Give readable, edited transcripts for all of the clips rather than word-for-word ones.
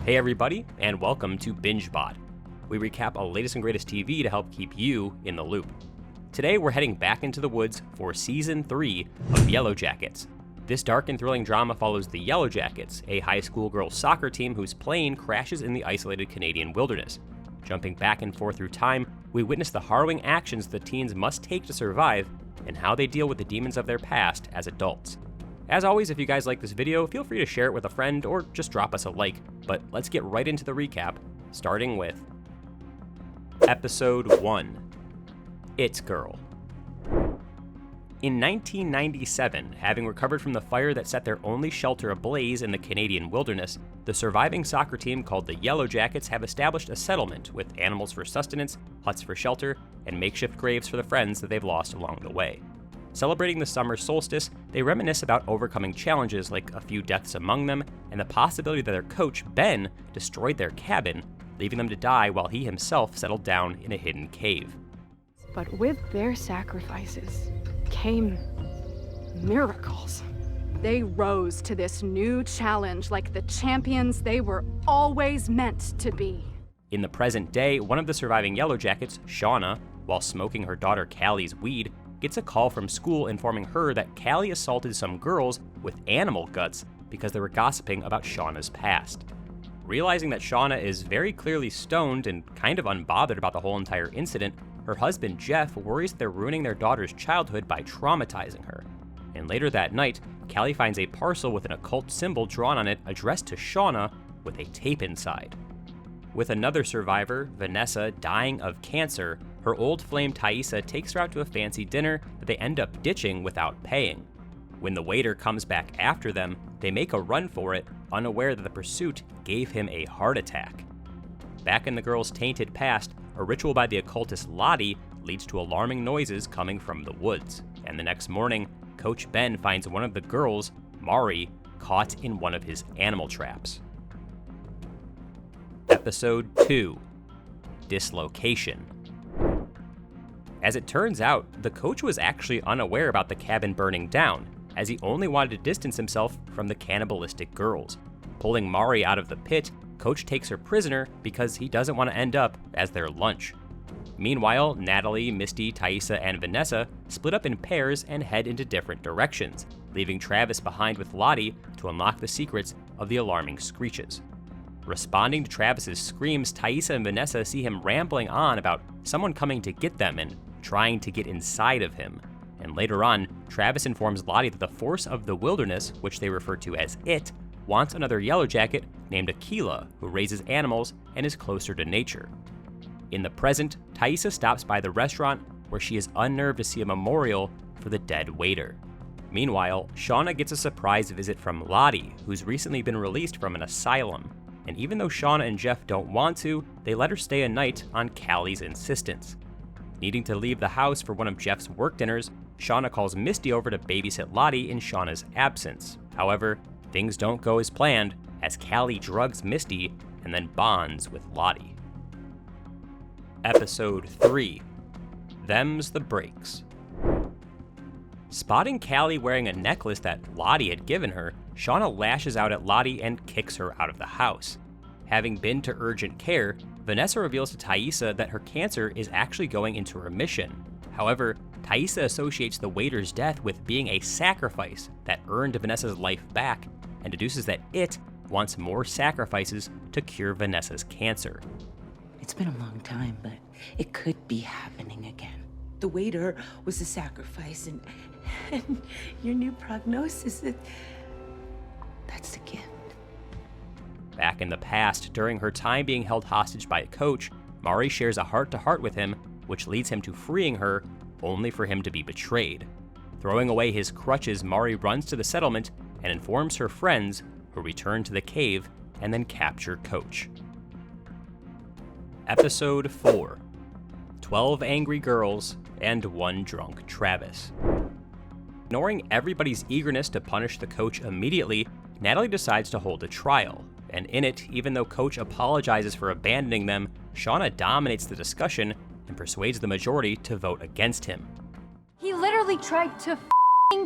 Hey everybody, and welcome to BingeBot. We recap all latest and greatest TV to help keep you in the loop. Today we're heading back into the woods for Season 3 of Yellowjackets. This dark and thrilling drama follows the Yellowjackets, a high school girls soccer team whose plane crashes in the isolated Canadian wilderness. Jumping back and forth through time, we witness the harrowing actions the teens must take to survive and how they deal with the demons of their past as adults. As always, if you guys like this video, feel free to share it with a friend or just drop us a like, but let's get right into the recap, starting with Episode 1, It Girl. In 1997, having recovered from the fire that set their only shelter ablaze in the Canadian wilderness, the surviving soccer team called the Yellowjackets have established a settlement with animals for sustenance, huts for shelter, and makeshift graves for the friends that they've lost along the way. Celebrating the summer solstice, they reminisce about overcoming challenges like a few deaths among them and the possibility that their coach, Ben, destroyed their cabin, leaving them to die while he himself settled down in a hidden cave. But with their sacrifices came miracles. They rose to this new challenge like the champions they were always meant to be. In the present day, one of the surviving Yellowjackets, Shauna, while smoking her daughter Callie's weed, gets a call from school informing her that Callie assaulted some girls with animal guts because they were gossiping about Shauna's past. Realizing that Shauna is very clearly stoned and kind of unbothered about the whole entire incident, her husband Jeff worries they're ruining their daughter's childhood by traumatizing her. And later that night, Callie finds a parcel with an occult symbol drawn on it addressed to Shauna with a tape inside. With another survivor, Vanessa, dying of cancer, her old flame Thaisa takes her out to a fancy dinner that they end up ditching without paying. When the waiter comes back after them, they make a run for it, unaware that the pursuit gave him a heart attack. Back in the girl's tainted past, a ritual by the occultist Lottie leads to alarming noises coming from the woods, and the next morning, Coach Ben finds one of the girls, Mari, caught in one of his animal traps. Episode 2, Dislocation. As it turns out, the coach was actually unaware about the cabin burning down, as he only wanted to distance himself from the cannibalistic girls. Pulling Mari out of the pit, Coach takes her prisoner because he doesn't want to end up as their lunch. Meanwhile, Natalie, Misty, Thaisa, and Vanessa split up in pairs and head into different directions, leaving Travis behind with Lottie to unlock the secrets of the alarming screeches. Responding to Travis's screams, Thaisa and Vanessa see him rambling on about someone coming to get them and trying to get inside of him. And later on, Travis informs Lottie that the force of the wilderness, which they refer to as It, wants another Yellowjacket named Aquila, who raises animals and is closer to nature. In the present, Thaisa stops by the restaurant where she is unnerved to see a memorial for the dead waiter. Meanwhile, Shauna gets a surprise visit from Lottie, who's recently been released from an asylum. And even though Shauna and Jeff don't want to, they let her stay a night on Callie's insistence. Needing to leave the house for one of Jeff's work dinners, Shauna calls Misty over to babysit Lottie in Shauna's absence. However, things don't go as planned, as Callie drugs Misty and then bonds with Lottie. Episode 3, Them's the Breaks. Spotting Callie wearing a necklace that Lottie had given her, Shauna lashes out at Lottie and kicks her out of the house. Having been to urgent care, Vanessa reveals to Thaisa that her cancer is actually going into remission. However, Thaisa associates the waiter's death with being a sacrifice that earned Vanessa's life back, and deduces that It wants more sacrifices to cure Vanessa's cancer. It's been a long time, but it could be happening again. The waiter was a sacrifice, and your new prognosis, that's the gift. Back in the past, during her time being held hostage by a coach, Mari shares a heart-to-heart with him, which leads him to freeing her, only for him to be betrayed. Throwing away his crutches, Mari runs to the settlement and informs her friends, who return to the cave and then capture Coach. Episode 4, 12 Angry Girls and One Drunk Travis. Ignoring everybody's eagerness to punish the coach immediately, Natalie decides to hold a trial, and in it, even though Coach apologizes for abandoning them, Shauna dominates the discussion and persuades the majority to vote against him. He literally tried to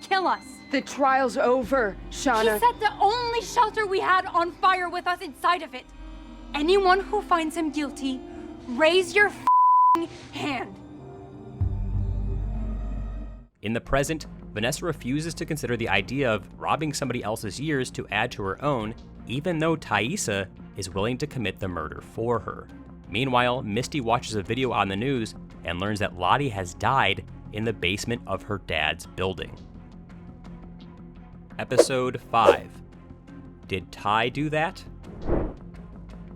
kill us. The trial's over, Shauna. He set the only shelter we had on fire with us inside of it. Anyone who finds him guilty, raise your hand. In the present, Vanessa refuses to consider the idea of robbing somebody else's years to add to her own, even though Thaisa is willing to commit the murder for her. Meanwhile, Misty watches a video on the news and learns that Lottie has died in the basement of her dad's building. Episode 5. Did Ty do that?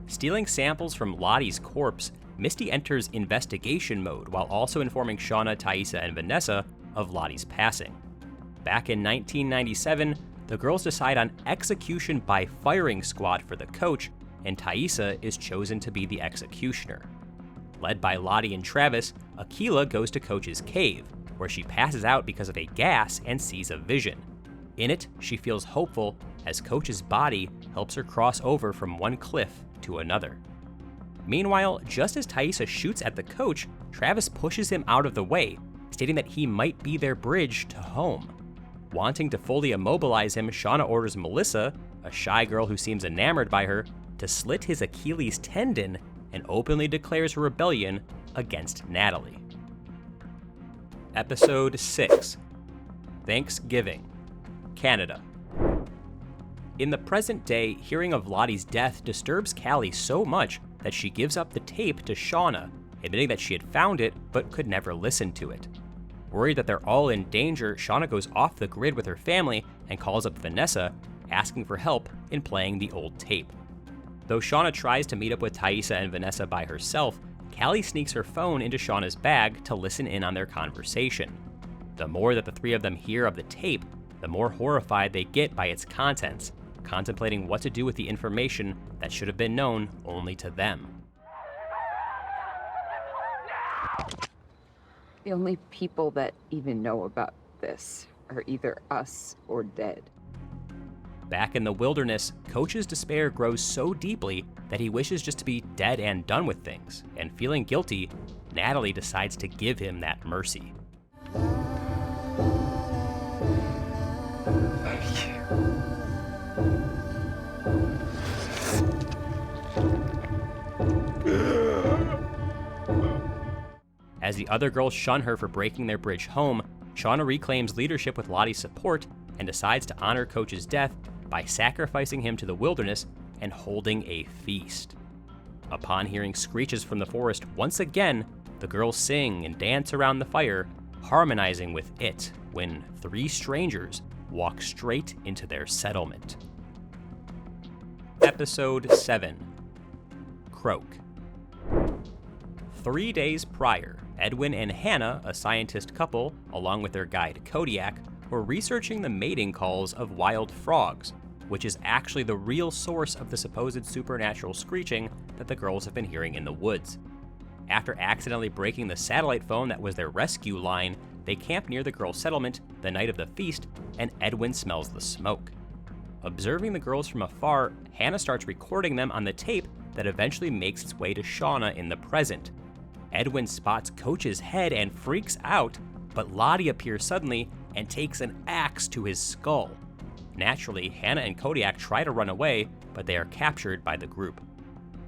Stealing samples from Lottie's corpse, Misty enters investigation mode while also informing Shauna, Thaisa, and Vanessa of Lottie's passing. Back in 1997, the girls decide on execution by firing squad for the coach, and Thaisa is chosen to be the executioner. Led by Lottie and Travis, Akilah goes to Coach's cave, where she passes out because of a gas and sees a vision. In it, she feels hopeful as Coach's body helps her cross over from one cliff to another. Meanwhile, just as Thaisa shoots at the coach, Travis pushes him out of the way, stating that he might be their bridge to home. Wanting to fully immobilize him, Shauna orders Melissa, a shy girl who seems enamored by her, to slit his Achilles tendon and openly declares her rebellion against Natalie. Episode 6. Thanksgiving, Canada. In the present day, hearing of Lottie's death disturbs Callie so much that she gives up the tape to Shauna, admitting that she had found it but could never listen to it. Worried that they're all in danger, Shauna goes off the grid with her family and calls up Vanessa, asking for help in playing the old tape. Though Shauna tries to meet up with Thaisa and Vanessa by herself, Callie sneaks her phone into Shauna's bag to listen in on their conversation. The more that the three of them hear of the tape, the more horrified they get by its contents, contemplating what to do with the information that should have been known only to them. The only people that even know about this are either us or dead. Back in the wilderness, Coach's despair grows so deeply that he wishes just to be dead and done with things, and feeling guilty, Natalie decides to give him that mercy. Thank you. As the other girls shun her for breaking their bridge home, Shauna reclaims leadership with Lottie's support and decides to honor Coach's death by sacrificing him to the wilderness and holding a feast. Upon hearing screeches from the forest once again, the girls sing and dance around the fire, harmonizing with it when three strangers walk straight into their settlement. Episode 7. Croak. 3 days prior, Edwin and Hannah, a scientist couple, along with their guide Kodiak, were researching the mating calls of wild frogs, which is actually the real source of the supposed supernatural screeching that the girls have been hearing in the woods. After accidentally breaking the satellite phone that was their rescue line, they camp near the girls' settlement the night of the feast, and Edwin smells the smoke. Observing the girls from afar, Hannah starts recording them on the tape that eventually makes its way to Shauna in the present. Edwin spots Coach's head and freaks out, but Lottie appears suddenly and takes an axe to his skull. Naturally, Hannah and Kodiak try to run away, but they are captured by the group.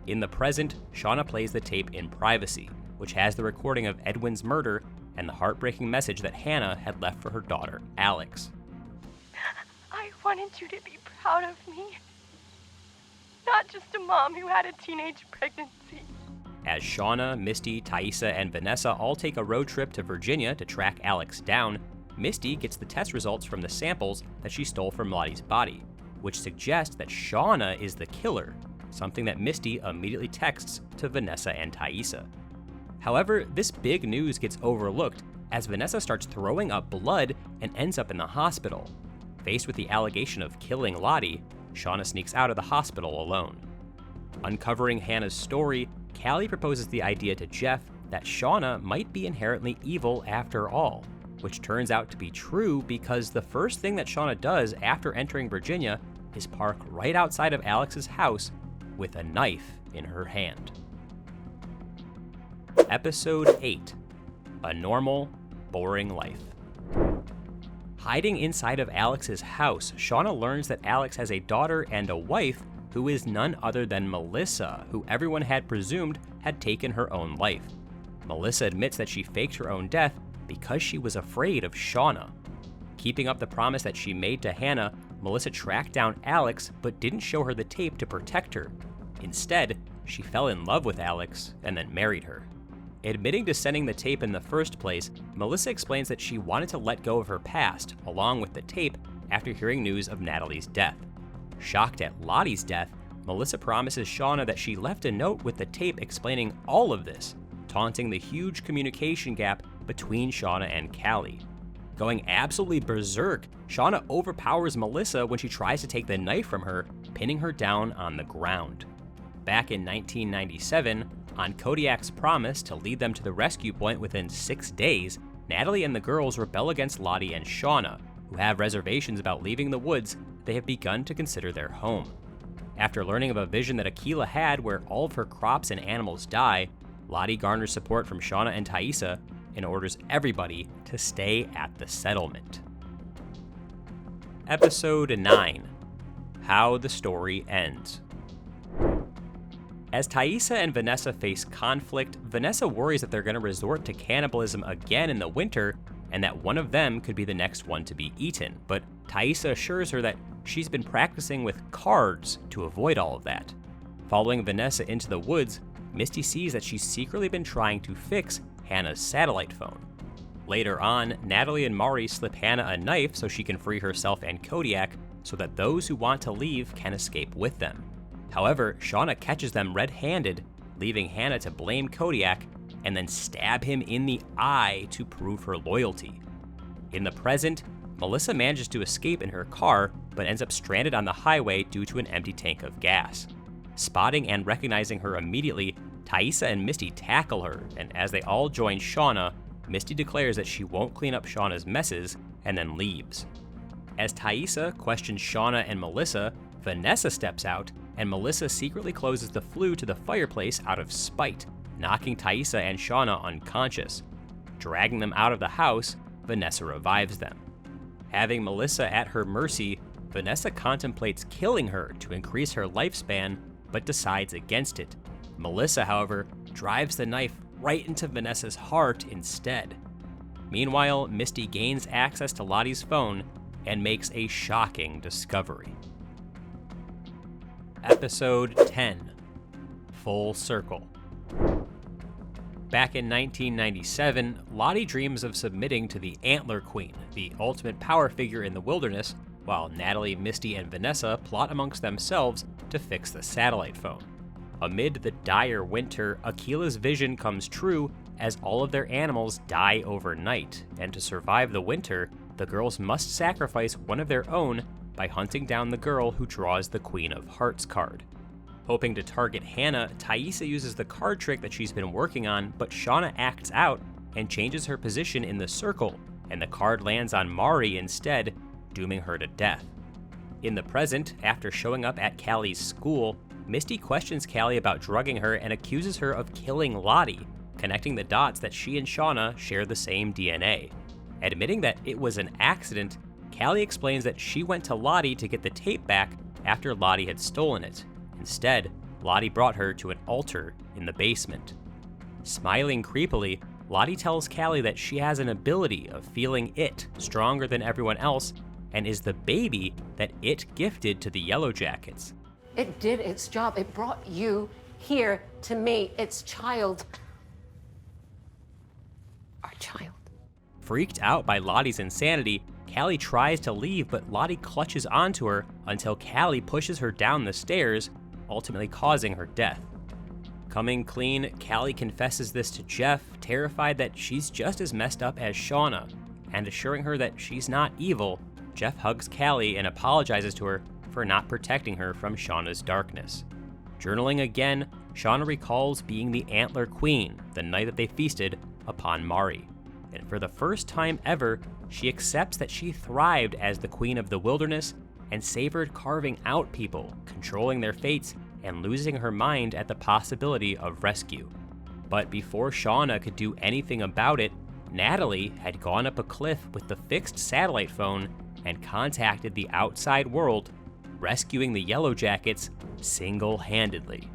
In the present, Shauna plays the tape in privacy, which has the recording of Edwin's murder and the heartbreaking message that Hannah had left for her daughter, Alex. I wanted you to be proud of me. Not just a mom who had a teenage pregnancy. As Shauna, Misty, Thaisa, and Vanessa all take a road trip to Virginia to track Alex down, Misty gets the test results from the samples that she stole from Lottie's body, which suggest that Shauna is the killer, something that Misty immediately texts to Vanessa and Thaisa. However, this big news gets overlooked as Vanessa starts throwing up blood and ends up in the hospital. Faced with the allegation of killing Lottie, Shauna sneaks out of the hospital alone. Uncovering Hannah's story, Callie proposes the idea to Jeff that Shauna might be inherently evil after all, which turns out to be true because the first thing that Shauna does after entering Virginia is park right outside of Alex's house with a knife in her hand. Episode 8. A Normal, Boring Life. Hiding inside of Alex's house, Shauna learns that Alex has a daughter and a wife who is none other than Melissa, who everyone had presumed had taken her own life. Melissa admits that she faked her own death because she was afraid of Shauna. Keeping up the promise that she made to Hannah, Melissa tracked down Alex but didn't show her the tape to protect her. Instead, she fell in love with Alex and then married her. Admitting to sending the tape in the first place, Melissa explains that she wanted to let go of her past, along with the tape, after hearing news of Natalie's death. Shocked at Lottie's death, Melissa promises Shauna that she left a note with the tape explaining all of this, taunting the huge communication gap between Shauna and Callie. Going absolutely berserk, Shauna overpowers Melissa when she tries to take the knife from her, pinning her down on the ground. Back in 1997, on Kodiak's promise to lead them to the rescue point within 6 days, Natalie and the girls rebel against Lottie and Shauna, who have reservations about leaving the woods they have begun to consider their home. After learning of a vision that Akila had where all of her crops and animals die, Lottie garners support from Shauna and Thaisa and orders everybody to stay at the settlement. Episode 9. How the Story Ends. As Thaisa and Vanessa face conflict, Vanessa worries that they're going to resort to cannibalism again in the winter and that one of them could be the next one to be eaten, but Thaisa assures her that she's been practicing with cards to avoid all of that. Following Vanessa into the woods, Misty sees that she's secretly been trying to fix Hannah's satellite phone. Later on, Natalie and Mari slip Hannah a knife so she can free herself and Kodiak so that those who want to leave can escape with them. However, Shauna catches them red-handed, leaving Hannah to blame Kodiak and then stab him in the eye to prove her loyalty. In the present, Melissa manages to escape in her car, but ends up stranded on the highway due to an empty tank of gas. Spotting and recognizing her immediately, Thaisa and Misty tackle her, and as they all join Shauna, Misty declares that she won't clean up Shauna's messes and then leaves. As Thaisa questions Shauna and Melissa, Vanessa steps out, and Melissa secretly closes the flue to the fireplace out of spite, knocking Thaisa and Shauna unconscious. Dragging them out of the house, Vanessa revives them. Having Melissa at her mercy, Vanessa contemplates killing her to increase her lifespan, but decides against it. Melissa, however, drives the knife right into Vanessa's heart instead. Meanwhile, Misty gains access to Lottie's phone and makes a shocking discovery. Episode 10. Full Circle. Back in 1997, Lottie dreams of submitting to the Antler Queen, the ultimate power figure in the wilderness, while Natalie, Misty, and Vanessa plot amongst themselves to fix the satellite phone. Amid the dire winter, Akila's vision comes true as all of their animals die overnight, and to survive the winter, the girls must sacrifice one of their own by hunting down the girl who draws the Queen of Hearts card. Hoping to target Hannah, Thaisa uses the card trick that she's been working on, but Shauna acts out and changes her position in the circle, and the card lands on Mari instead, dooming her to death. In the present, after showing up at Callie's school, Misty questions Callie about drugging her and accuses her of killing Lottie, connecting the dots that she and Shauna share the same DNA. Admitting that it was an accident, Callie explains that she went to Lottie to get the tape back after Lottie had stolen it. Instead, Lottie brought her to an altar in the basement. Smiling creepily, Lottie tells Callie that she has an ability of feeling it stronger than everyone else and is the baby that it gifted to the Yellowjackets. It did its job. It brought you here to me, its child. Our child. Freaked out by Lottie's insanity, Callie tries to leave, but Lottie clutches onto her until Callie pushes her down the stairs, ultimately causing her death. Coming clean, Callie confesses this to Jeff, terrified that she's just as messed up as Shauna, and assuring her that she's not evil, Jeff hugs Callie and apologizes to her for not protecting her from Shauna's darkness. Journaling again, Shauna recalls being the Antler Queen the night that they feasted upon Mari. And for the first time ever, she accepts that she thrived as the Queen of the Wilderness and savored carving out people, controlling their fates, and losing her mind at the possibility of rescue. But before Shauna could do anything about it, Natalie had gone up a cliff with the fixed satellite phone and contacted the outside world rescuing the Yellowjackets single-handedly.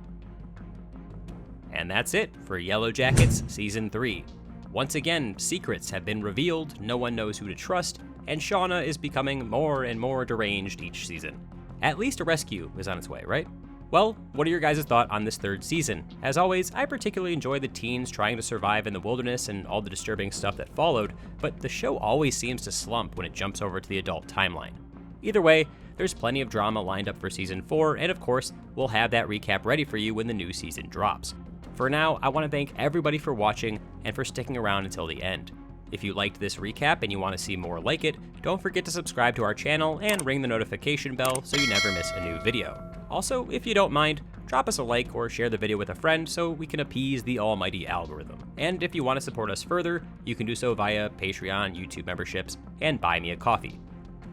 And that's it for Yellowjackets Season 3. Once again, secrets have been revealed, no one knows who to trust, and Shauna is becoming more and more deranged each season. At least a rescue is on its way, right? Well, what are your guys' thoughts on this third season? As always, I particularly enjoy the teens trying to survive in the wilderness and all the disturbing stuff that followed, but the show always seems to slump when it jumps over to the adult timeline. Either way, there's plenty of drama lined up for Season 4, and of course, we'll have that recap ready for you when the new season drops. For now, I want to thank everybody for watching and for sticking around until the end. If you liked this recap and you want to see more like it, don't forget to subscribe to our channel and ring the notification bell so you never miss a new video. Also, if you don't mind, drop us a like or share the video with a friend so we can appease the almighty algorithm. And if you want to support us further, you can do so via Patreon, YouTube memberships, and Buy Me a Coffee.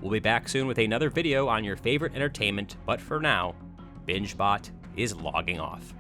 We'll be back soon with another video on your favorite entertainment, but for now, BingeBot is logging off.